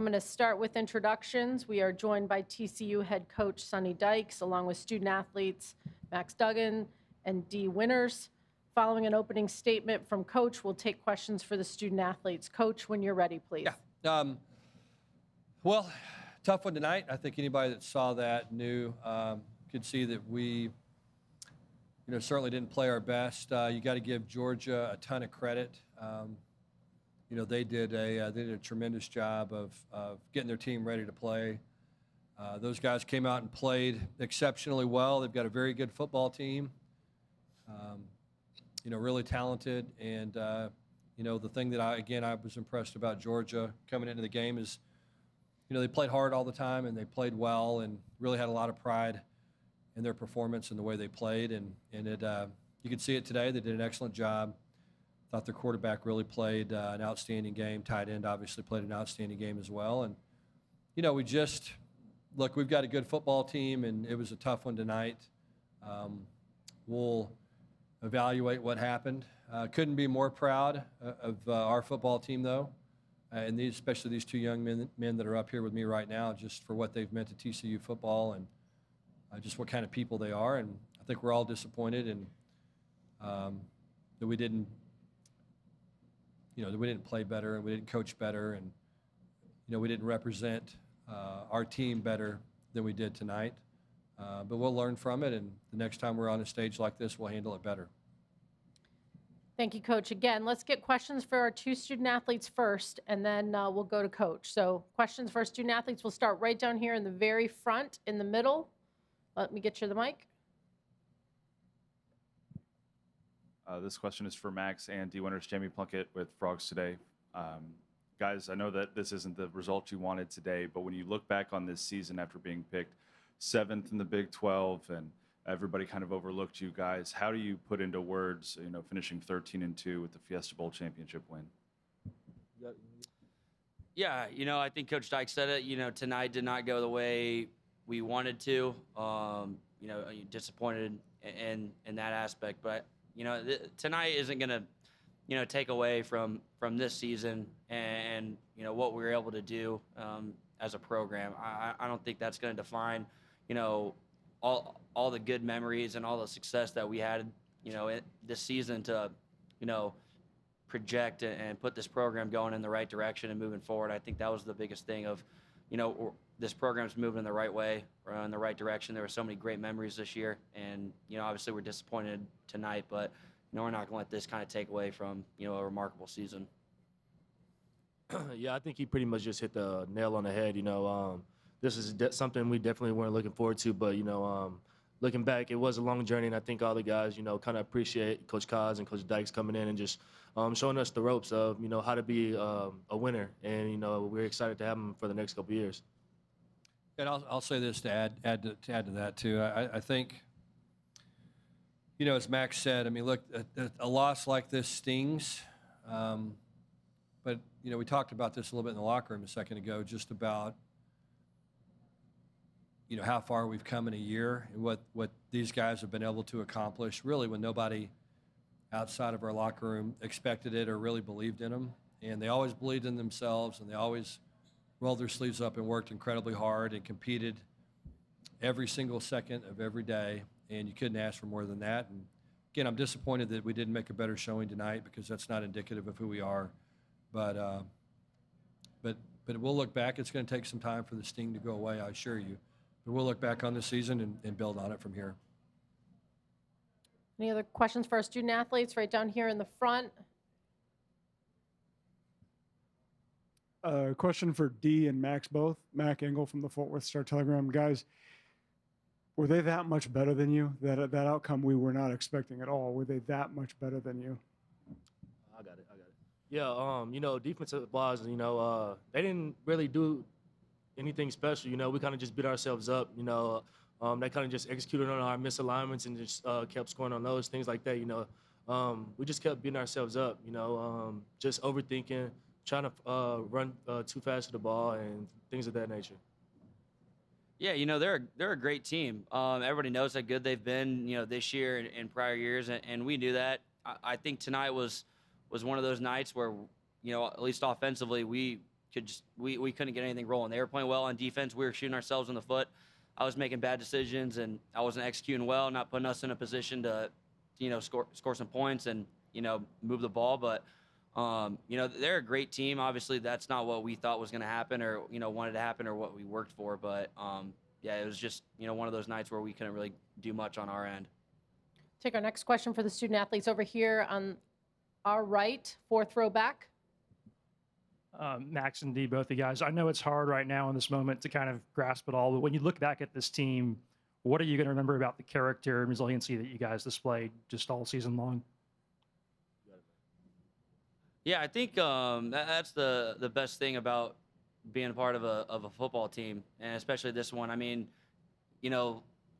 I'm going to start with introductions. We are joined by TCU head coach Sonny Dykes, along with student athletes Max Duggan and Dee Winners. Following an opening statement from Coach, we'll take questions for the student athletes. Coach, when you're ready, please. Yeah. Well, tough one tonight. I think anybody that saw that knew, could see that we, certainly didn't play our best. You got to give Georgia a ton of credit. They did a tremendous job of getting their team ready to play. Those guys came out and played exceptionally well. They've got a very good football team. Really talented. And, the thing that I was impressed about Georgia coming into the game is, they played hard all the time and they played well and really had a lot of pride in their performance and the way they played. And you could see it today. They did an excellent job. Thought their quarterback really played an outstanding game. Tight end obviously played an outstanding game as well. And, we've got a good football team and it was a tough one tonight. We'll evaluate what happened. Couldn't be more proud of our football team, though, and especially these two young men that are up here with me right now, just for what they've meant to TCU football and just what kind of people they are. And I think we're all disappointed and that we didn't, that we didn't play better and we didn't coach better and, we didn't represent our team better than we did tonight. But we'll learn from it, and the next time we're on a stage like this, we'll handle it better. Thank you, Coach. Again, let's get questions for our two student athletes first, and then we'll go to Coach. So questions for our student athletes. We'll start right down here in the very front, in the middle. Let me get you the mic. This question is for Max and Dee Winners, Jamie Plunkett with Frogs Today. Guys, I know that this isn't the result you wanted today, but when you look back on this season after being picked 7th in the Big 12 and everybody kind of overlooked you guys, how do you put into words, finishing 13-2 with the Fiesta Bowl championship win? Yeah, I think Coach Dykes said it. Tonight did not go the way we wanted to. Disappointed in that aspect, but tonight isn't going to take away from this season and what we were able to do as a program. I don't think that's going to define all the good memories and all the success that we had this season to project and put this program going in the right direction and moving forward. I think that was the biggest thing of this program's moving in the right way or in the right direction. There were so many great memories this year, and obviously we're disappointed tonight, but we're not going to let this kind of take away from a remarkable season. Yeah, I think he pretty much just hit the nail on the head. This is something we definitely weren't looking forward to, but looking back, it was a long journey, and I think all the guys kind of appreciate Coach Kaz and Coach Dykes coming in and just showing us the ropes of how to be a winner, and we're excited to have them for the next couple of years. And I'll say this to add to that too. I think, as Max said, I mean, look, a loss like this stings. But, we talked about this a little bit in the locker room a second ago, just about, how far we've come in a year and what these guys have been able to accomplish, really, when nobody outside of our locker room expected it or really believed in them. And they always believed in themselves, and they always rolled their sleeves up and worked incredibly hard and competed every single second of every day. And you couldn't ask for more than that. And again, I'm disappointed that we didn't make a better showing tonight because that's not indicative of who we are. But we'll look back. It's going to take some time for the sting to go away, I assure you. But we'll look back on the season and build on it from here. Any other questions for our student athletes right down here in the front? Question for Dee and Max both. Mac Engel from the Fort Worth Star-Telegram. Guys, were they that much better than you? That outcome we were not expecting at all. Were they that much better than you? I got it. Yeah, defensive-wise, they didn't really do anything special. We kind of just beat ourselves up. They kind of just executed on our misalignments and just kept scoring on those, things like that. We just kept beating ourselves up, just overthinking, trying to run too fast to the ball and things of that nature. Yeah, they're a great team. Everybody knows how good they've been, this year and prior years, and we knew that. I think tonight was one of those nights where, at least offensively, we we couldn't get anything rolling. They were playing well on defense. We were shooting ourselves in the foot. I was making bad decisions, and I wasn't executing well, not putting us in a position to, score some points and, move the ball. But, they're a great team. Obviously, that's not what we thought was going to happen or, wanted to happen or what we worked for. But, yeah, it was just, one of those nights where we couldn't really do much on our end. Take our next question for the student athletes over here on our right, fourth row back. Max and Dee, both of you guys. I know it's hard right now in this moment to kind of grasp it all, but when you look back at this team, what are you going to remember about the character and resiliency that you guys displayed just all season long? Yeah, I think that's the best thing about being a part of a football team, and especially this one. I mean,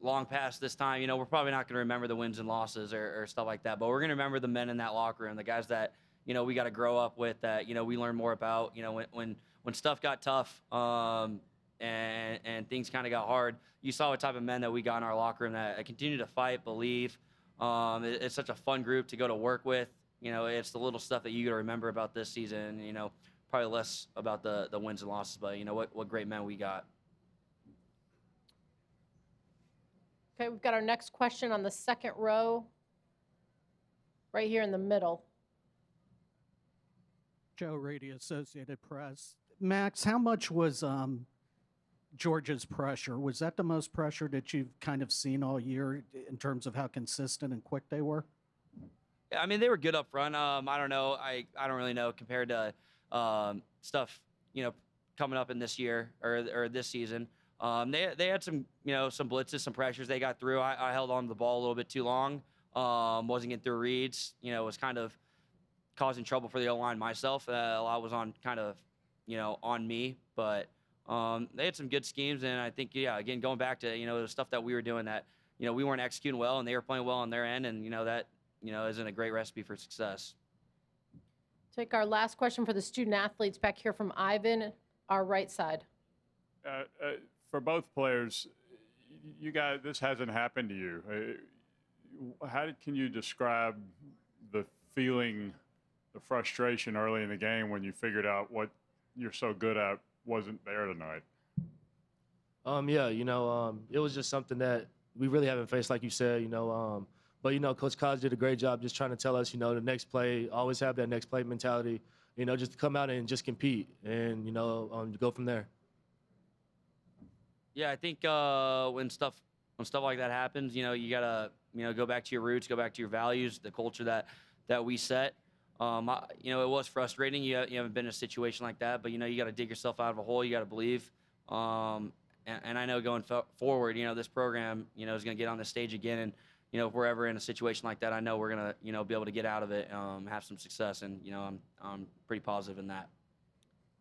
long past this time, we're probably not going to remember the wins and losses or stuff like that, but we're going to remember the men in that locker room, the guys that, we got to grow up with, that, we learn more about, when stuff got tough and things kind of got hard, you saw what type of men that we got in our locker room that continue to fight, believe. It's such a fun group to go to work with. It's the little stuff that you got to remember about this season, probably less about the wins and losses, but what great men we got. Okay, we've got our next question on the second row, right here in the middle. Joe Reedy, Associated Press. Max, how much was Georgia's pressure? Was that the most pressure that you've kind of seen all year in terms of how consistent and quick they were? Yeah, I mean, they were good up front. I don't know. I don't really know compared to stuff, coming up in this year or this season. They had some, some blitzes, some pressures they got through. I held on to the ball a little bit too long. Wasn't getting through reads. Was kind of causing trouble for the O-line myself. A lot was on kind of, on me. But they had some good schemes, and I think, again, going back to, the stuff that we were doing that, we weren't executing well, and they were playing well on their end, and, that, isn't a great recipe for success. Take our last question for the student athletes back here from Ivan, our right side. For both players, you guys, this hasn't happened to you. Can you describe the feeling, the frustration early in the game when you figured out what you're so good at wasn't there tonight? Yeah, it was just something that we really haven't faced, like you said, but, Coach Collins did a great job just trying to tell us, the next play, always have that next play mentality, just to come out and just compete and, go from there. Yeah, I think when stuff like that happens, you gotta go back to your roots, go back to your values, the culture that we set. It was frustrating. You haven't been in a situation like that, but you got to dig yourself out of a hole. You got to believe. And I know going forward, this program, is going to get on the stage again, and if we're ever in a situation like that, I know we're gonna be able to get out of it, have some success, and I'm pretty positive in that.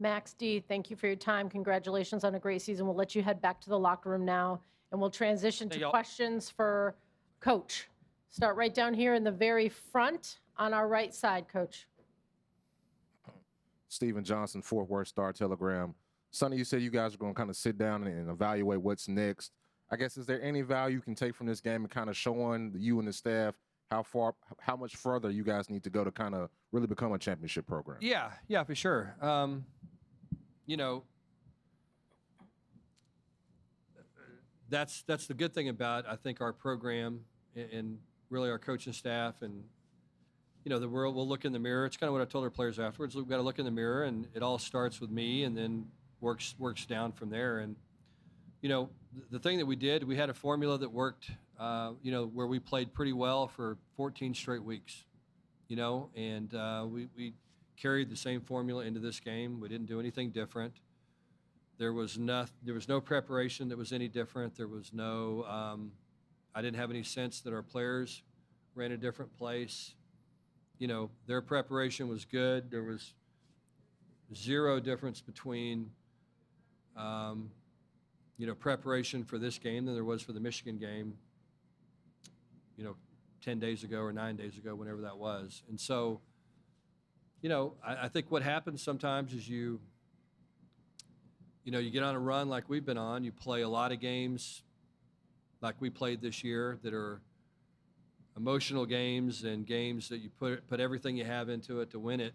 Max, Dee, thank you for your time. Congratulations on a great season. We'll let you head back to the locker room now, and we'll transition to questions for Coach. Start right down here in the very front on our right side, Coach. Stephen Johnson, Fort Worth Star-Telegram. Sonny, you said you guys are going to kind of sit down and evaluate what's next. I guess, is there any value you can take from this game and kind of showing you and the staff how much further you guys need to go to kind of really become a championship program? Yeah, for sure. That's the good thing about, I think, our program and really our coaching staff, and the world will look in the mirror. It's kind of what I told our players afterwards. We've got to look in the mirror, and it all starts with me, and then works down from there. And the thing that we did, we had a formula that worked, where we played pretty well for 14 straight weeks, and we carried the same formula into this game. We didn't do anything different. There was no preparation that was any different. There was no, I didn't have any sense that our players ran a different place. Their preparation was good. There was zero difference between, preparation for this game than there was for the Michigan game, 10 days ago or 9 days ago, whenever that was. And so, I think what happens sometimes is you get on a run like we've been on. You play a lot of games like we played this year that are emotional games and games that you put everything you have into it to win it.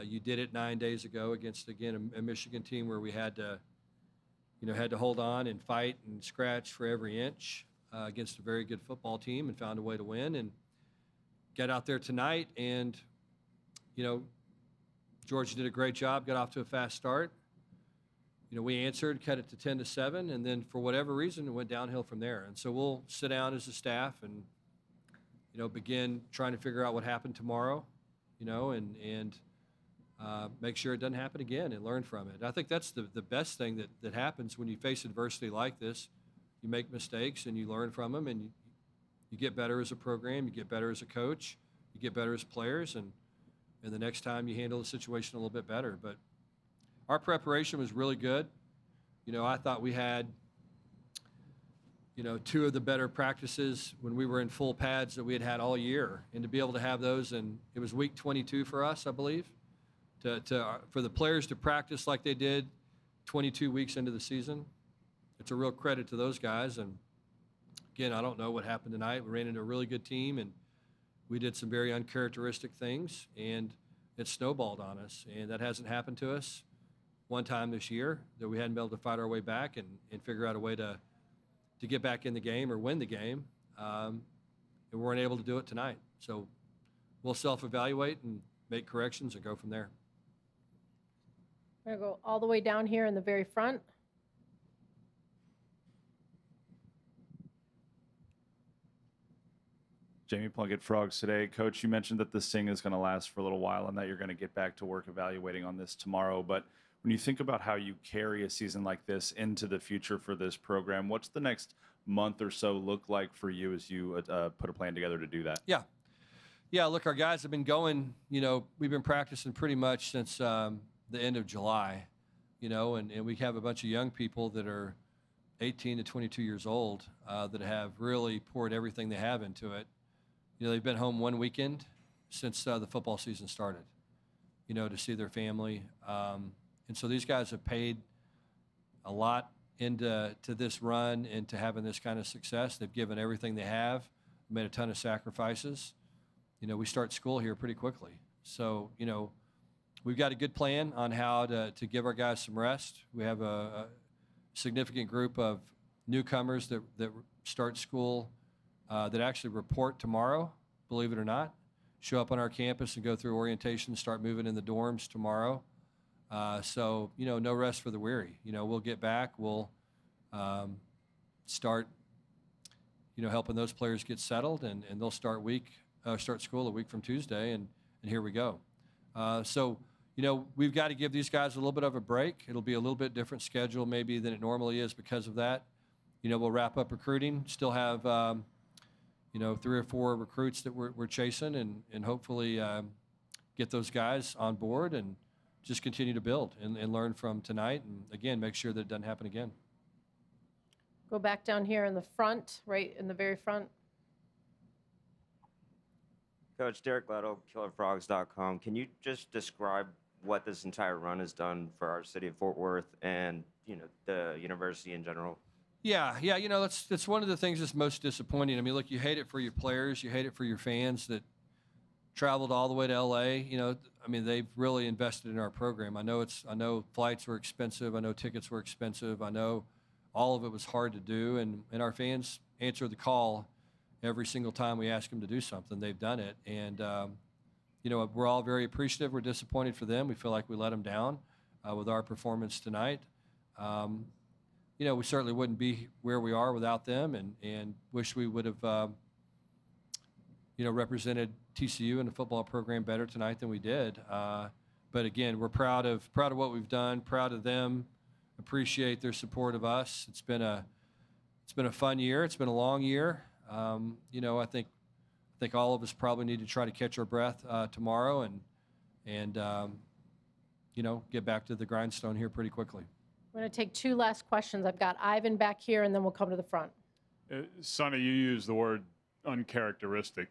You did it 9 days ago against, again, a Michigan team where we had to, had to hold on and fight and scratch for every inch against a very good football team and found a way to win and get out there tonight. And, Georgia did a great job, got off to a fast start. We answered, cut it to 10-7, and then for whatever reason, it went downhill from there. And so we'll sit down as a staff and, begin trying to figure out what happened tomorrow, and make sure it doesn't happen again and learn from it. I think that's the best thing that happens when you face adversity like this. You make mistakes and you learn from them, and you get better as a program, you get better as a coach, you get better as players, and the next time you handle the situation a little bit better. But our preparation was really good. I thought we had, two of the better practices when we were in full pads that we had all year. And to be able to have those, and it was week 22 for us, I believe, for the players to practice like they did 22 weeks into the season, it's a real credit to those guys. And again, I don't know what happened tonight. We ran into a really good team, and we did some very uncharacteristic things, and it snowballed on us. And that hasn't happened to us one time this year, that we hadn't been able to fight our way back and figure out a way to get back in the game or win the game. And we weren't able to do it tonight. So we'll self-evaluate and make corrections and go from there. We're going to go all the way down here in the very front. Jamie Plunkett, Frogs Today. Coach, you mentioned that this thing is going to last for a little while and that you're going to get back to work evaluating on this tomorrow. But when you think about how you carry a season like this into the future for this program, what's the next month or so look like for you as you put a plan together to do that? Yeah, look, our guys have been going, we've been practicing pretty much since the end of July, and we have a bunch of young people that are 18 to 22 years old that have really poured everything they have into it. They've been home one weekend since the football season started, to see their family. And so these guys have paid a lot into this run and to having this kind of success. They've given everything they have, made a ton of sacrifices. We start school here pretty quickly. So, we've got a good plan on how to give our guys some rest. We have a significant group of newcomers that start school that actually report tomorrow, believe it or not, show up on our campus and go through orientation, start moving in the dorms tomorrow. So, no rest for the weary. We'll get back. We'll start, helping those players get settled, and they'll start school a week from Tuesday, and here we go. So, we've got to give these guys a little bit of a break. It'll be a little bit different schedule maybe than it normally is because of that. We'll wrap up recruiting, still have, 3 or 4 recruits that we're chasing, and hopefully get those guys on board and just continue to build and learn from tonight, and again, make sure that it doesn't happen again. Go back down here in the front, right in the very front. Coach Derek Leto, KillerFrogs.com. Can you just describe what this entire run has done for our city of Fort Worth and, the university in general? Yeah, that's one of the things that's most disappointing. I mean, look, you hate it for your players, you hate it for your fans that traveled all the way to LA. They've really invested in our program. I know flights were expensive. I know tickets were expensive. I know all of it was hard to do, and our fans answer the call every single time we ask them to do something. They've done it, and we're all very appreciative. We're disappointed for them. We feel like we let them down with our performance tonight. We certainly wouldn't be where we are without them, and wish we would have represented TCU and the football program better tonight than we did. But again, we're proud of what we've done, proud of them, appreciate their support of us. It's been a fun year. It's been a long year. I think all of us probably need to try to catch our breath tomorrow and get back to the grindstone here pretty quickly. We're going to take 2 last questions. I've got Ivan back here, and then we'll come to the front. Sonny, you used the word uncharacteristic.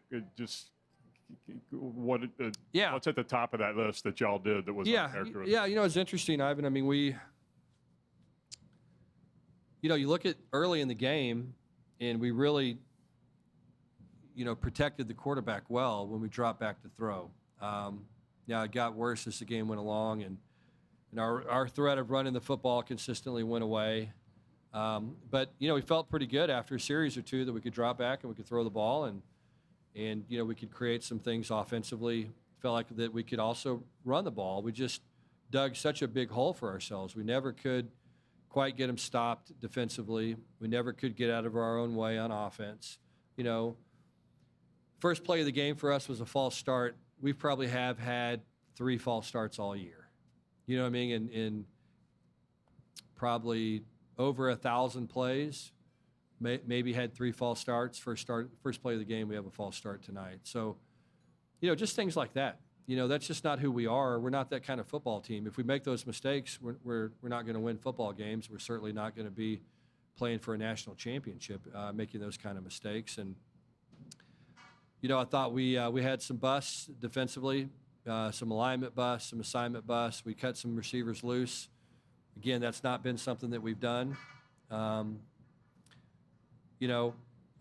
What's at the top of that list that y'all did that was uncharacteristic? Yeah, it's interesting, Ivan. We you look at early in the game, and we really protected the quarterback well when we dropped back to throw. Now, it got worse as the game went along, and our threat of running the football consistently went away. But, you know, we felt pretty good after a series or two that we could drop back and we could throw the ball, and you know, we could create some things offensively. Felt like that we could also run the ball. We just dug such a big hole for ourselves. We never could quite get them stopped defensively. We never could get out of our own way on offense. You know, first play of the game for us was a false start. We probably have had 3 false starts all year. You know what I mean? In probably over 1,000 plays, maybe had 3 false starts. First play of the game, we have a false start tonight. So, you know, just things like that. You know, that's just not who we are. We're not that kind of football team. If we make those mistakes, we're not going to win football games. We're certainly not going to be playing for a national championship, making those kind of mistakes. And, you know, I thought we had some busts defensively, some alignment busts, some assignment busts. We cut some receivers loose. Again, that's not been something that we've done. You know,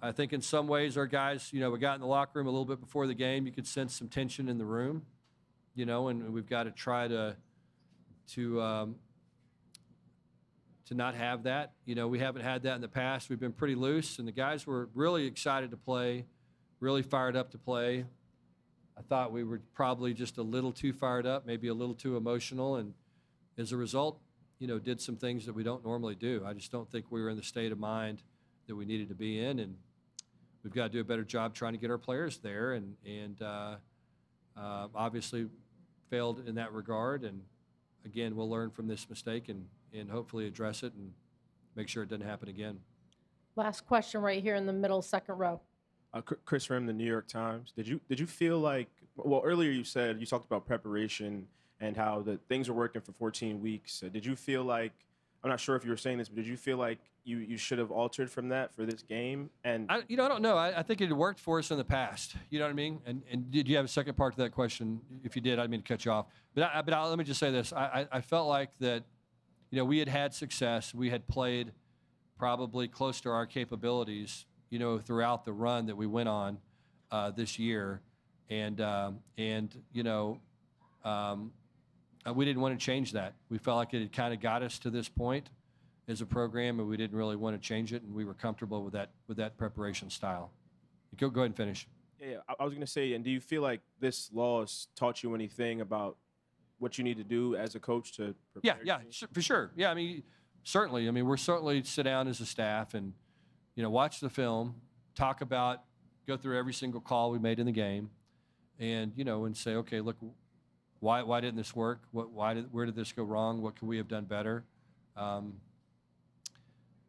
I think in some ways our guys, you know, we got in the locker room a little bit before the game. You could sense some tension in the room, you know, and we've got to try to not have that. You know, we haven't had that in the past. We've been pretty loose, and the guys were really excited to play, really fired up to play. I thought we were probably just a little too fired up, maybe a little too emotional, and as a result, you know, did some things that we don't normally do. I just don't think we were in the state of mind that we needed to be in, and we've got to do a better job trying to get our players there, and obviously failed in that regard. And again, we'll learn from this mistake and hopefully address it and make sure it doesn't happen again. Last question right here in the middle, second row. Chris Rim, the New York Times. Did you feel like, well, earlier you talked about preparation and how the things were working for 14 weeks. Did you feel like, I'm not sure if you were saying this, but did you feel like you should have altered from that for this game? And I don't know. I think it had worked for us in the past. You know what I mean? And did you have a second part to that question? If you did, I didn't mean to cut you off. But let me just say this. I felt like that, you know, we had success. We had played probably close to our capabilities, you know, throughout the run that we went on this year. And you know, we didn't want to change that. We felt like it had kind of got us to this point as a program, and we didn't really want to change it, and we were comfortable with that preparation style. Go ahead and finish. yeah, I was going to say, and do you feel like this loss taught you anything about what you need to do as a coach to prepare? Yeah, for sure. Yeah, I mean, certainly. I mean, we're certainly sit down as a staff and, you know, watch the film, talk about, go through every single call we made in the game, and, you know, and say, okay, look, why didn't this work? Where did this go wrong? What could we have done better?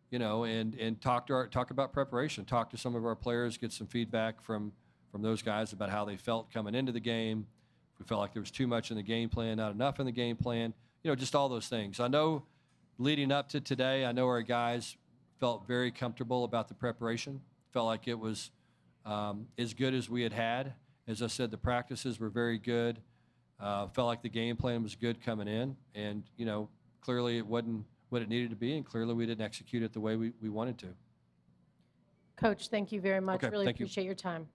You know, and talk about preparation. Talk to some of our players, get some feedback from those guys about how they felt coming into the game. If we felt like there was too much in the game plan, not enough in the game plan. You know, just all those things. I know leading up to today, I know our guys felt very comfortable about the preparation. Felt like it was as good as we had. As I said, the practices were very good. Felt like the game plan was good coming in, and you know, clearly it wasn't what it needed to be, and clearly we didn't execute it the way we wanted to. Coach, thank you very much. Okay, Really thank you. appreciate your time.